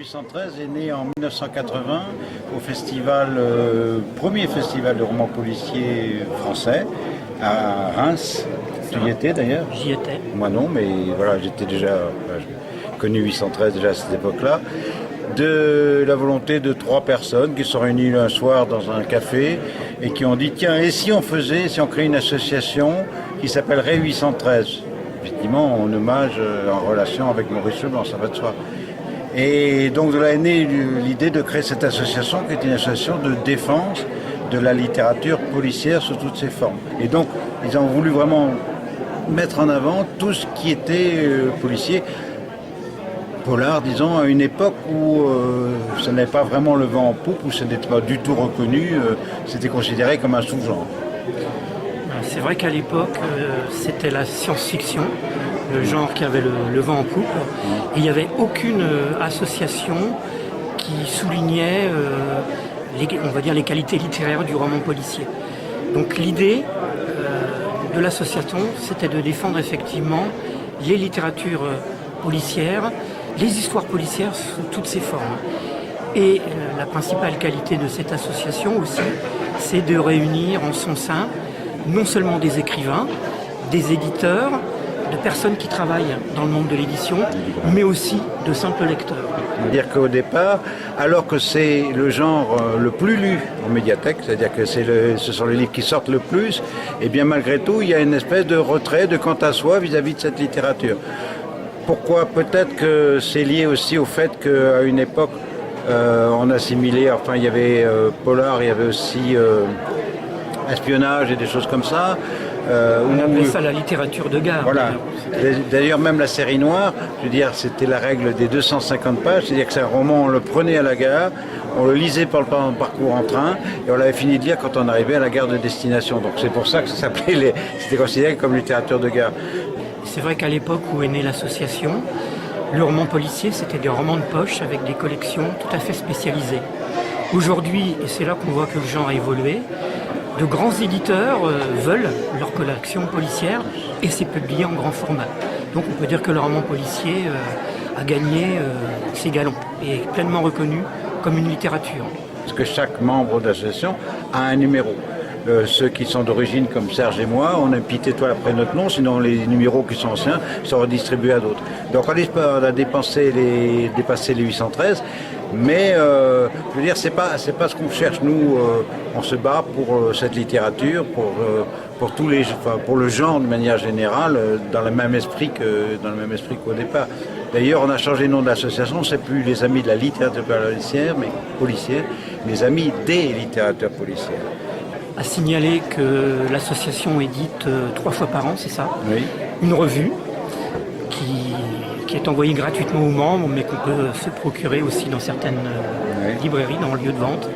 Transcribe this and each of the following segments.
813 est né en 1980 au festival, premier festival de romans policiers français à Reims. Tu y étais d'ailleurs? J'y étais. Moi non, mais voilà, j'étais déjà connu 813 déjà à cette époque-là. De la volonté de 3 personnes qui se sont réunies un soir dans un café et qui ont dit tiens, et si on créait une association qui s'appellerait 813, effectivement en hommage, en relation avec Maurice Leblanc, ça va de soi. Et donc de là est née l'idée de créer cette association qui est une association de défense de la littérature policière sous toutes ses formes. Et donc ils ont voulu vraiment mettre en avant tout ce qui était policier, polar, disons, à une époque où ça n'avait pas vraiment le vent en poupe, où ce n'était pas du tout reconnu, c'était considéré comme un sous-genre. C'est vrai qu'à l'époque, c'était la science-fiction, le genre qui avait le vent en poupe, et il n'y avait aucune association qui soulignait, on va dire, les qualités littéraires du roman policier. Donc l'idée de l'association, c'était de défendre effectivement les littératures policières, les histoires policières sous toutes ses formes. Et la principale qualité de cette association aussi, c'est de réunir en son sein non seulement des écrivains, des éditeurs, de personnes qui travaillent dans le monde de l'édition, mais aussi de simples lecteurs. C'est-à-dire qu'au départ, alors que c'est le genre le plus lu en médiathèque, c'est-à-dire que ce sont les livres qui sortent le plus, et bien malgré tout, il y a une espèce de retrait de quant à soi vis-à-vis de cette littérature. Pourquoi? Peut-être que c'est lié aussi au fait qu'à une époque, on assimilait, enfin il y avait polar, il y avait aussi espionnage et des choses comme ça. On appelait ça la littérature de gare. Voilà. D'ailleurs, même la série noire, je veux dire, c'était la règle des 250 pages, c'est-à-dire que c'est un roman, on le prenait à la gare, on le lisait par le parcours en train, et on l'avait fini de lire quand on arrivait à la gare de destination. Donc c'est pour ça que ça s'appelait, c'était considéré comme littérature de gare. C'est vrai qu'à l'époque où est née l'association, le roman policier, c'était des romans de poche avec des collections tout à fait spécialisées. Aujourd'hui, et c'est là qu'on voit que le genre a évolué, de grands éditeurs veulent leur collection policière et c'est publié en grand format. Donc on peut dire que le roman policier a gagné ses galons et est pleinement reconnu comme une littérature. Parce que chaque membre d'association a un numéro. Ceux qui sont d'origine comme Serge et moi, on a une petite étoile après notre nom, sinon les numéros qui sont anciens sont redistribués à d'autres. Donc on a dépassé les 813, mais je veux dire, c'est pas ce qu'on cherche. Nous, on se bat pour cette littérature, pour le genre de manière générale, dans le même esprit qu'au départ. D'ailleurs, on a changé le nom de l'association, c'est plus les amis de la littérature policière, mais les amis des littératures policières. À signaler que l'association édite 3 fois par an, c'est ça? Oui. Une revue qui est envoyée gratuitement aux membres, mais qu'on peut se procurer aussi dans certaines librairies, dans le lieu de vente.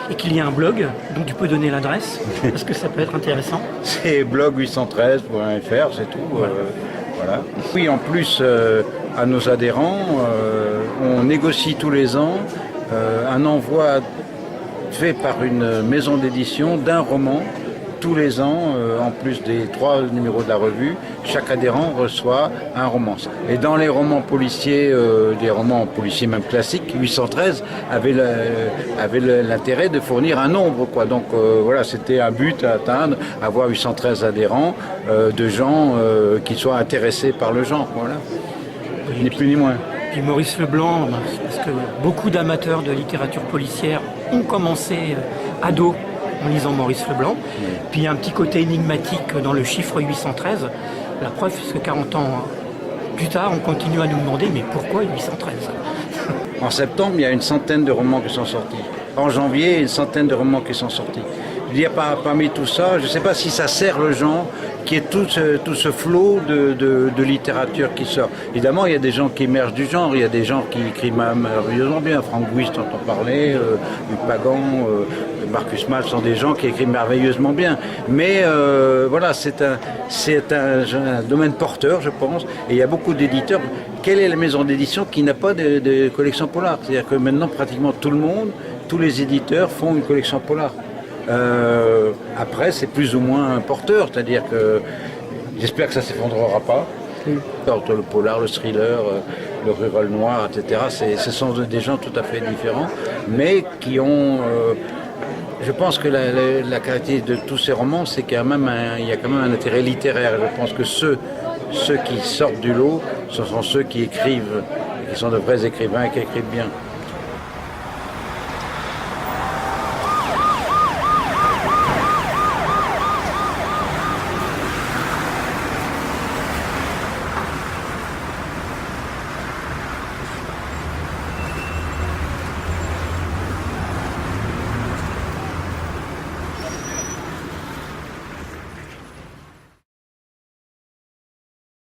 Et qu'il y a un blog, donc tu peux donner l'adresse, parce que ça peut être intéressant. C'est blog813.fr, c'est tout. Voilà. Oui, en plus, à nos adhérents, on négocie tous les ans un envoi fait par une maison d'édition d'un roman tous les ans, en plus des 3 numéros de la revue, chaque adhérent reçoit un roman. Et dans les romans policiers, des romans policiers même classiques, 813 avait l'intérêt de fournir un nombre, quoi. Donc voilà, c'était un but à atteindre, avoir 813 adhérents, de gens qui soient intéressés par le genre, voilà. Ni plus ni moins. Puis Maurice Leblanc, parce que beaucoup d'amateurs de littérature policière ont commencé ados en lisant Maurice Leblanc. Oui. Puis il y a un petit côté énigmatique dans le chiffre 813. La preuve, c'est que 40 ans plus tard, on continue à nous demander mais pourquoi 813 ? En septembre, il y a une centaine de romans qui sont sortis. En janvier, il y a une centaine de romans qui sont sortis. Je veux dire, parmi tout ça, je ne sais pas si ça sert le genre, qui est tout ce flot de littérature qui sort. Évidemment, il y a des gens qui émergent du genre, il y a des gens qui écrivent merveilleusement bien. Franck Bouis, dont on parlait, Luc Pagan, Marcus Mal sont des gens qui écrivent merveilleusement bien. Mais voilà, c'est un domaine porteur, je pense, et il y a beaucoup d'éditeurs. Quelle est la maison d'édition qui n'a pas de collection polar? C'est-à-dire que maintenant, pratiquement tout le monde, tous les éditeurs font une collection polar. Après, c'est plus ou moins porteur, c'est-à-dire que j'espère que ça ne s'effondrera pas. Entre le polar, le thriller, le rural noir, etc. Ce sont des gens tout à fait différents, mais qui ont... je pense que la caractéristique de tous ces romans, c'est qu'il y a quand même un intérêt littéraire. Je pense que ceux qui sortent du lot, ce sont ceux qui écrivent, qui sont de vrais écrivains et qui écrivent bien.